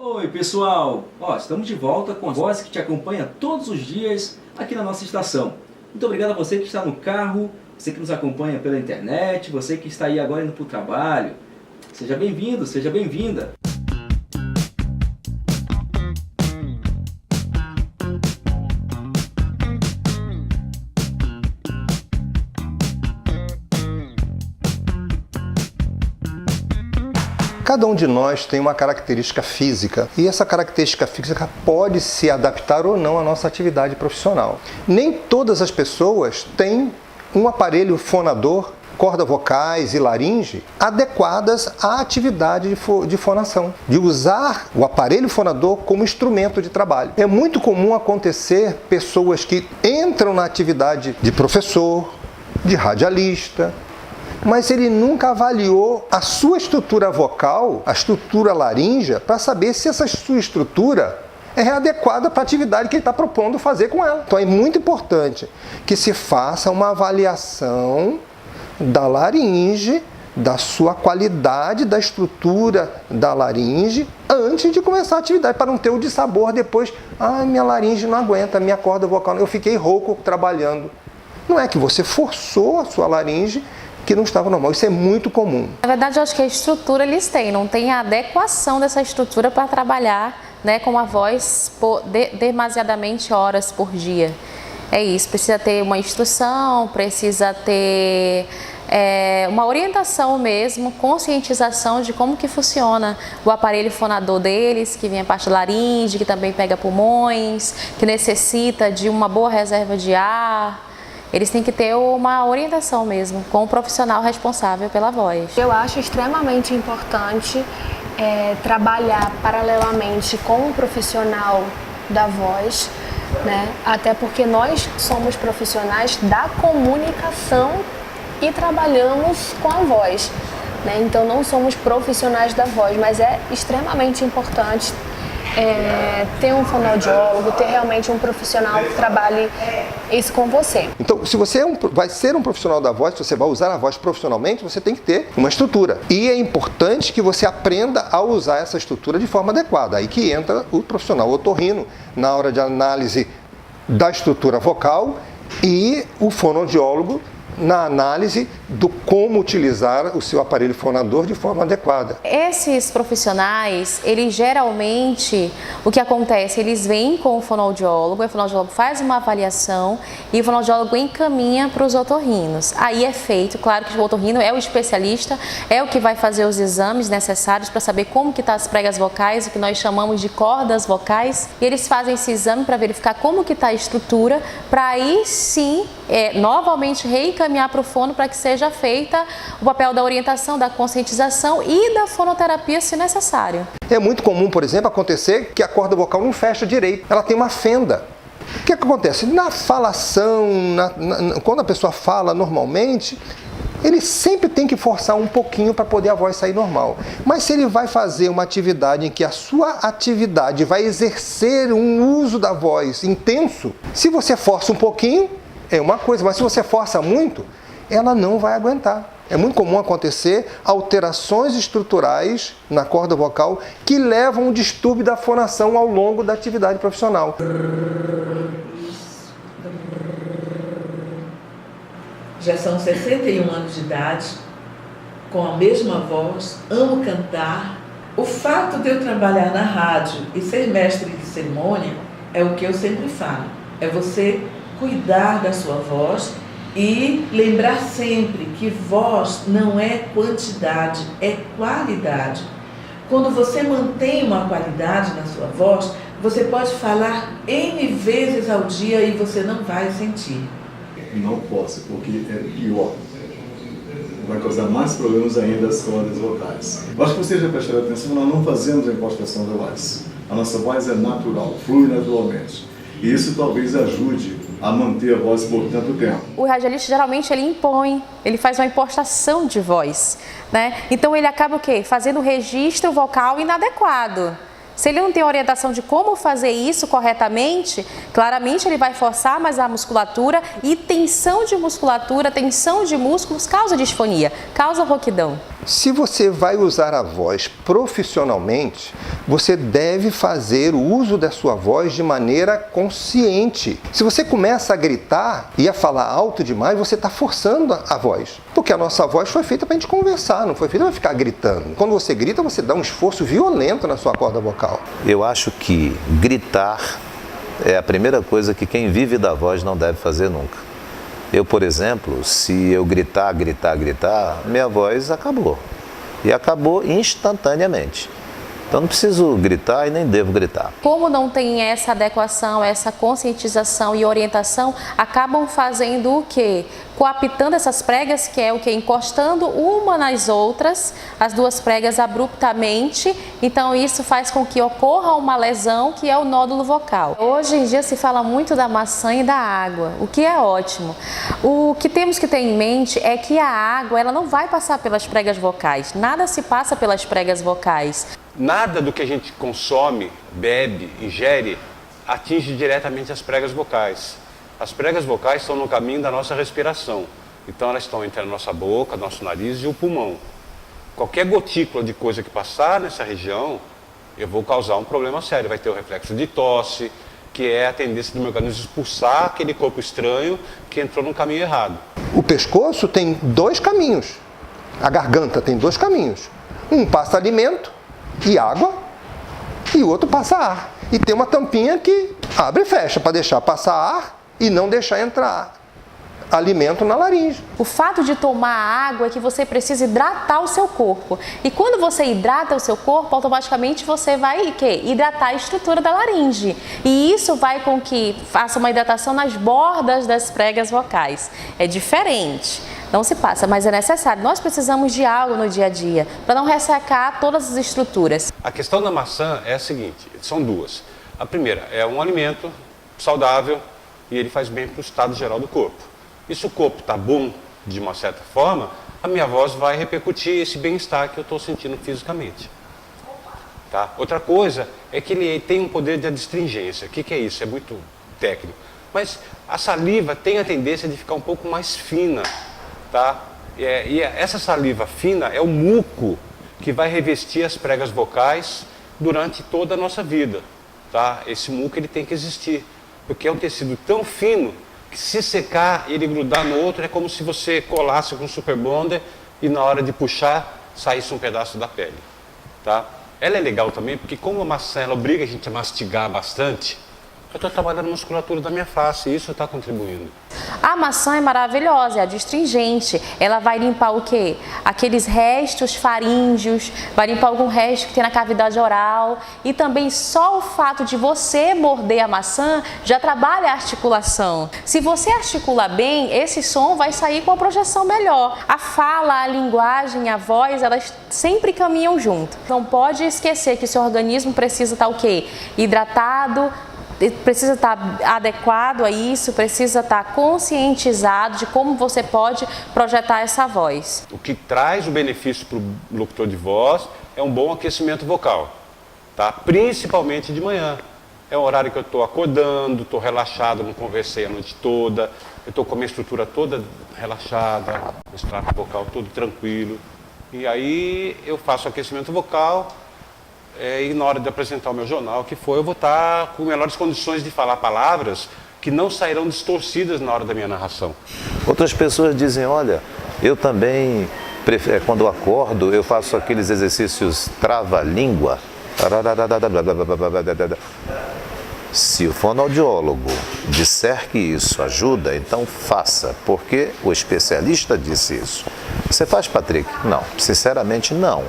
Oi pessoal, estamos de volta com a voz que te acompanha todos os dias aqui na nossa estação. Muito obrigado a você que está no carro, você que nos acompanha pela internet, você que está aí agora indo para o trabalho. Seja bem-vindo, seja bem-vinda. Cada um de nós tem uma característica física e essa característica física pode se adaptar ou não à nossa atividade profissional. Nem todas as pessoas têm um aparelho fonador, cordas vocais e laringe adequadas à atividade de fonação, de usar o aparelho fonador como instrumento de trabalho. É muito comum acontecer pessoas que entram na atividade de professor, de radialista, mas ele nunca avaliou a sua estrutura vocal, a estrutura laríngea, para saber se essa sua estrutura é adequada para a atividade que ele está propondo fazer com ela. Então é muito importante que se faça uma avaliação da laringe, da sua qualidade, da estrutura da laringe, antes de começar a atividade, para não ter o dissabor depois. Minha laringe não aguenta, minha corda vocal, eu fiquei rouco trabalhando. Não é que você forçou a sua laringe, que não estava normal. Isso é muito comum. Na verdade, eu acho que a estrutura eles têm, não tem a adequação dessa estrutura para trabalhar, né, com a voz demasiadamente horas por dia. É isso, precisa ter uma instrução, precisa ter uma orientação mesmo, conscientização de como que funciona o aparelho fonador deles, que vem a parte da laringe, que também pega pulmões, que necessita de uma boa reserva de ar. Eles têm que ter uma orientação mesmo, com o profissional responsável pela voz. Eu acho extremamente importante trabalhar paralelamente com o profissional da voz, né? Até porque nós somos profissionais da comunicação e trabalhamos com a voz, né? Então não somos profissionais da voz, mas é extremamente importante ter um fonoaudiólogo, ter realmente um profissional que trabalhe isso com você. Então, se você vai ser um profissional da voz, se você vai usar a voz profissionalmente, você tem que ter uma estrutura. E é importante que você aprenda a usar essa estrutura de forma adequada. Aí que entra o profissional otorrino na hora de análise da estrutura vocal e o fonoaudiólogo na análise do como utilizar o seu aparelho fonador de forma adequada. Esses profissionais, eles geralmente, o que acontece, eles vêm com o fonoaudiólogo faz uma avaliação e o fonoaudiólogo encaminha para os otorrinos. Aí é feito, claro que o otorrino é o especialista, é o que vai fazer os exames necessários para saber como que estão as pregas vocais, o que nós chamamos de cordas vocais, e eles fazem esse exame para verificar como que está a estrutura, para aí sim, novamente reencaminhar para o fono para que seja feita o papel da orientação, da conscientização e da fonoterapia se necessário. É muito comum, por exemplo, acontecer que a corda vocal não fecha direito, ela tem uma fenda. O que acontece? Na falação, quando a pessoa fala normalmente, ele sempre tem que forçar um pouquinho para poder a voz sair normal. Mas se ele vai fazer uma atividade em que a sua atividade vai exercer um uso da voz intenso, se você força um pouquinho, é uma coisa, mas se você força muito, ela não vai aguentar. É muito comum acontecer alterações estruturais na corda vocal que levam ao distúrbio da fonação ao longo da atividade profissional. Já são 61 anos de idade, com a mesma voz, amo cantar. O fato de eu trabalhar na rádio e ser mestre de cerimônia é o que eu sempre falo. É você cuidar da sua voz e lembrar sempre que voz não é quantidade, é qualidade. Quando você mantém uma qualidade na sua voz, você pode falar N vezes ao dia e você não vai sentir. Não posso, porque é pior. Vai causar mais problemas ainda as cordas vocais. Eu acho que vocês já prestaram atenção, nós não fazemos a impostação da voz. A nossa voz é natural, flui naturalmente. E isso talvez ajude a manter a voz por tanto tempo. O radialista geralmente ele impõe, ele faz uma impostação de voz, né? Então ele acaba o quê? Fazendo o registro vocal inadequado. Se ele não tem orientação de como fazer isso corretamente, claramente ele vai forçar mais a musculatura, e tensão de musculatura, tensão de músculos causa disfonia, causa rouquidão. Se você vai usar a voz profissionalmente, você deve fazer o uso da sua voz de maneira consciente. Se você começa a gritar e a falar alto demais, você está forçando a voz. Porque a nossa voz foi feita para a gente conversar, não foi feita para ficar gritando. Quando você grita, você dá um esforço violento na sua corda vocal. Eu acho que gritar é a primeira coisa que quem vive da voz não deve fazer nunca. Eu, por exemplo, se eu gritar, minha voz acabou. E acabou instantaneamente. Então não preciso gritar e nem devo gritar. Como não tem essa adequação, essa conscientização e orientação, acabam fazendo o quê? Coaptando essas pregas, que é o quê? Encostando uma nas outras, as duas pregas abruptamente. Então isso faz com que ocorra uma lesão, que é o nódulo vocal. Hoje em dia se fala muito da maçã e da água, o que é ótimo. O que temos que ter em mente é que a água, ela não vai passar pelas pregas vocais. Nada se passa pelas pregas vocais. Nada do que a gente consome, bebe, ingere, atinge diretamente as pregas vocais. As pregas vocais estão no caminho da nossa respiração. Então elas estão entre a nossa boca, nosso nariz e o pulmão. Qualquer gotícula de coisa que passar nessa região, eu vou causar um problema sério. Vai ter o reflexo de tosse, que é a tendência do meu organismo expulsar aquele corpo estranho que entrou no caminho errado. O pescoço tem dois caminhos. A garganta tem dois caminhos. Um passa alimento e água, e o outro passa ar. E tem uma tampinha que abre e fecha para deixar passar ar e não deixar entrar alimento na laringe. O fato de tomar água é que você precisa hidratar o seu corpo. E quando você hidrata o seu corpo, automaticamente você vai hidratar a estrutura da laringe. E isso vai com que faça uma hidratação nas bordas das pregas vocais. É diferente. Não se passa, mas é necessário. Nós precisamos de água no dia a dia para não ressecar todas as estruturas. A questão da maçã é a seguinte, são duas. A primeira é um alimento saudável e ele faz bem para o estado geral do corpo. E se o corpo está bom de uma certa forma, a minha voz vai repercutir esse bem-estar que eu estou sentindo fisicamente. Tá? Outra coisa é que ele tem um poder de adstringência. O que é isso? É muito técnico. Mas a saliva tem a tendência de ficar um pouco mais fina. Tá? E essa saliva fina é o muco que vai revestir as pregas vocais durante toda a nossa vida. Tá? Esse muco ele tem que existir, porque é um tecido tão fino que se secar e ele grudar no outro é como se você colasse com um super bonder e na hora de puxar saísse um pedaço da pele. Tá? Ela é legal também porque como a maçã ela obriga a gente a mastigar bastante, eu estou trabalhando a musculatura da minha face e isso está contribuindo. A maçã é maravilhosa, é adstringente. Ela vai limpar o quê? Aqueles restos faríngeos, vai limpar algum resto que tem na cavidade oral. E também só o fato de você morder a maçã já trabalha a articulação. Se você articula bem, esse som vai sair com a projeção melhor. A fala, a linguagem, a voz, elas sempre caminham junto. Não pode esquecer que o seu organismo precisa estar o quê? Hidratado, precisa estar adequado a isso, precisa estar conscientizado de como você pode projetar essa voz. O que traz o benefício para o locutor de voz é um bom aquecimento vocal, tá? Principalmente de manhã. É o horário que eu estou acordando, estou relaxado, não conversei a noite toda, eu estou com a minha estrutura toda relaxada, o extrato vocal todo tranquilo. E aí eu faço aquecimento vocal. E na hora de apresentar o meu jornal, eu vou estar com melhores condições de falar palavras que não sairão distorcidas na hora da minha narração. Outras pessoas dizem, olha, eu também, quando eu acordo, eu faço aqueles exercícios trava-língua. Se o fonoaudiólogo disser que isso ajuda, então faça, porque o especialista disse isso. Você faz, Patrick? Não, sinceramente não.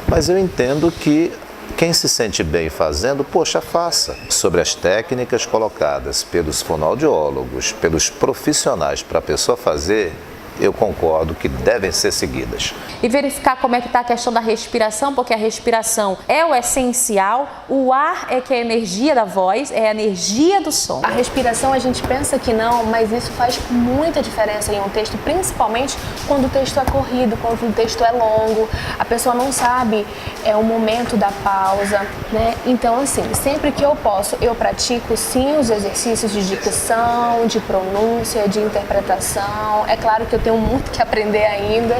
Mas eu entendo que quem se sente bem fazendo, poxa, faça. Sobre as técnicas colocadas pelos fonoaudiólogos, pelos profissionais para a pessoa fazer, eu concordo que devem ser seguidas. E verificar como é que está a questão da respiração, porque a respiração é o essencial, o ar é que é a energia da voz, é a energia do som. A respiração a gente pensa que não, mas isso faz muita diferença em um texto, principalmente quando o texto é corrido, quando o texto é longo, a pessoa não sabe o momento da pausa, né? Então, assim, sempre que eu posso, eu pratico sim os exercícios de dicção, de pronúncia, de interpretação. É claro que eu tenho muito que aprender ainda,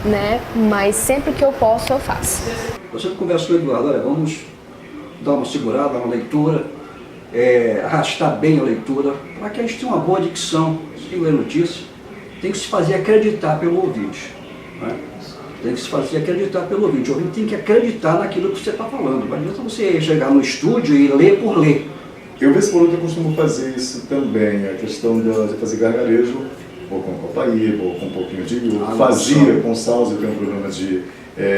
né? Mas sempre que eu posso, eu faço. Eu sempre converso com o Eduardo, olha, vamos dar uma segurada, dar uma leitura, arrastar bem a leitura, para que a gente tenha uma boa dicção. Se ler notícia, tem que se fazer acreditar pelo ouvinte, né? Tem que se fazer acreditar pelo ouvinte. O ouvinte tem que acreditar naquilo que você está falando. Não adianta você chegar no estúdio e ler por ler. Eu, vez por outra, costumo fazer isso também, a questão de fazer gargarejo, ou com copaíba, ou com um pouquinho de iodo. Fazia com salsa, eu tenho um problema de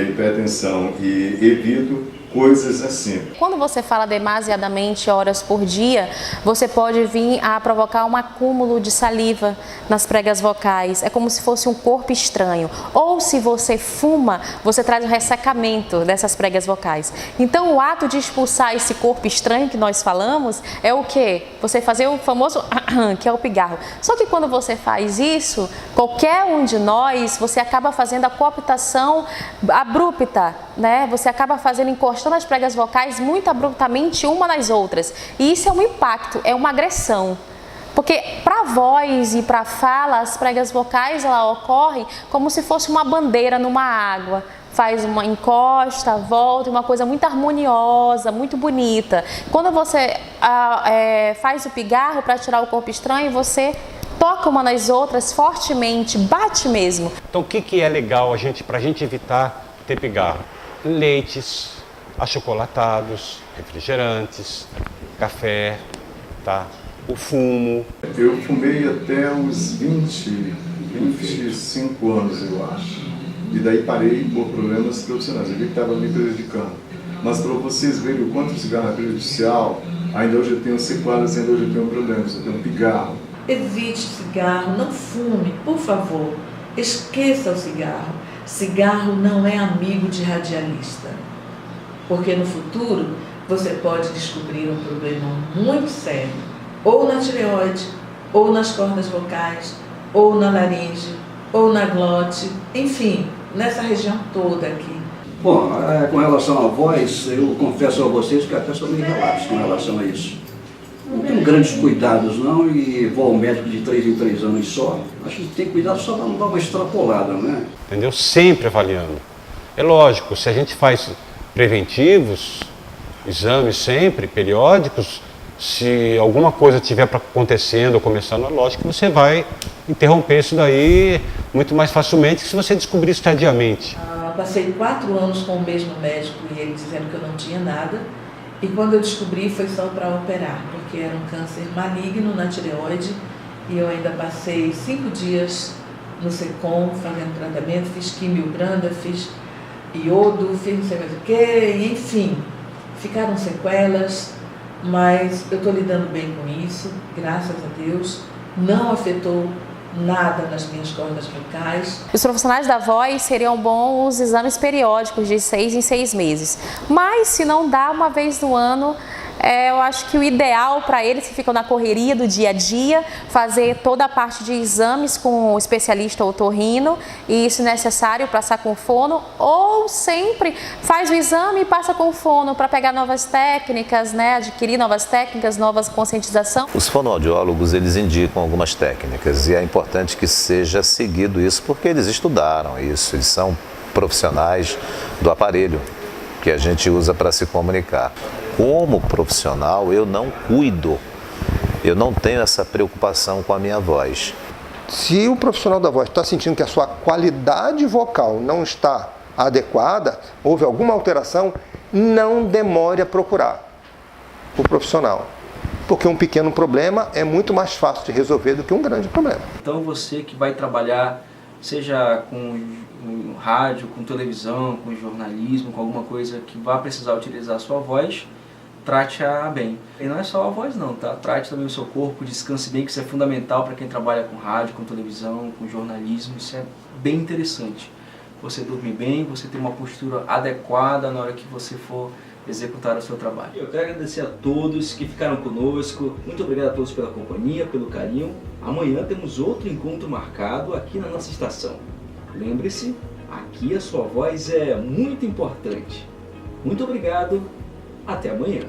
hipertensão e evito coisas assim. Quando você fala demasiadamente horas por dia, você pode vir a provocar um acúmulo de saliva nas pregas vocais. É como se fosse um corpo estranho. Ou se você fuma, você traz o ressecamento dessas pregas vocais. Então, o ato de expulsar esse corpo estranho que nós falamos é o quê? Você fazer o famoso que é o pigarro. Só que quando você faz isso, qualquer um de nós, você acaba fazendo a cooptação abrupta, né? Você acaba fazendo encostando as pregas vocais muito abruptamente uma nas outras. E isso é um impacto, é uma agressão. Porque para a voz e para a fala, as pregas vocais ela ocorrem como se fosse uma bandeira numa água. Faz uma encosta, volta, uma coisa muito harmoniosa, muito bonita. Quando você faz o pigarro para tirar o corpo estranho, você toca uma nas outras fortemente, bate mesmo. Então o que é legal para a gente evitar ter pigarro? Leites achocolatados, refrigerantes, café, tá? O fumo. Eu fumei até uns 25 anos, eu acho. E daí parei por problemas profissionais. Eu vi que estava me prejudicando. Mas para vocês verem o quanto o cigarro é prejudicial, ainda hoje eu tenho sequelas, ainda hoje eu tenho problemas, eu tenho pigarro. Evite cigarro, não fume, por favor. Esqueça o cigarro. Cigarro não é amigo de radialista. Porque no futuro você pode descobrir um problema muito sério, ou na tireoide, ou nas cordas vocais, ou na laringe, ou na glote, enfim, nessa região toda aqui. Bom, com relação à voz, eu confesso a vocês que até sou meio relapso com relação a isso. Não tenho grandes cuidados não e vou ao médico de 3 em 3 anos só. Acho que tem cuidado só para não dar uma extrapolada, né? Entendeu? Sempre avaliando. É lógico, se a gente faz preventivos, exames sempre, periódicos, se alguma coisa estiver acontecendo ou começando, é lógico que você vai interromper isso daí muito mais facilmente que se você descobrir isso tardiamente. Passei 4 anos com o mesmo médico e ele dizendo que eu não tinha nada. E quando eu descobri foi só para operar, porque era um câncer maligno na tireoide e eu ainda passei 5 dias no SECOM fazendo tratamento, fiz quimiobranda, fiz iodo, fiz não sei mais o que, enfim, ficaram sequelas, mas eu estou lidando bem com isso, graças a Deus, não afetou nada nas minhas cordas vocais. Os profissionais da voz seriam bons exames periódicos de 6 em 6 meses, mas se não dá uma vez no ano, eu acho que o ideal para eles que ficam na correria do dia a dia, fazer toda a parte de exames com o especialista otorrino e, se necessário, passar com fono, ou sempre faz o exame e passa com fono para pegar novas técnicas, né? Adquirir novas técnicas, novas conscientização. Os fonoaudiólogos, eles indicam algumas técnicas e é importante que seja seguido isso porque eles estudaram isso, eles são profissionais do aparelho que a gente usa para se comunicar. Como profissional, eu não cuido, eu não tenho essa preocupação com a minha voz. Se o profissional da voz está sentindo que a sua qualidade vocal não está adequada, houve alguma alteração, não demore a procurar o profissional. Porque um pequeno problema é muito mais fácil de resolver do que um grande problema. Então você que vai trabalhar, seja com rádio, com televisão, com jornalismo, com alguma coisa que vá precisar utilizar a sua voz, trate-a bem. E não é só a voz não, tá? Trate também o seu corpo, descanse bem, que isso é fundamental para quem trabalha com rádio, com televisão, com jornalismo, isso é bem interessante. Você dormir bem, você ter uma postura adequada na hora que você for executar o seu trabalho. Eu quero agradecer a todos que ficaram conosco, muito obrigado a todos pela companhia, pelo carinho. Amanhã temos outro encontro marcado aqui na nossa estação. Lembre-se, aqui a sua voz é muito importante. Muito obrigado, até amanhã.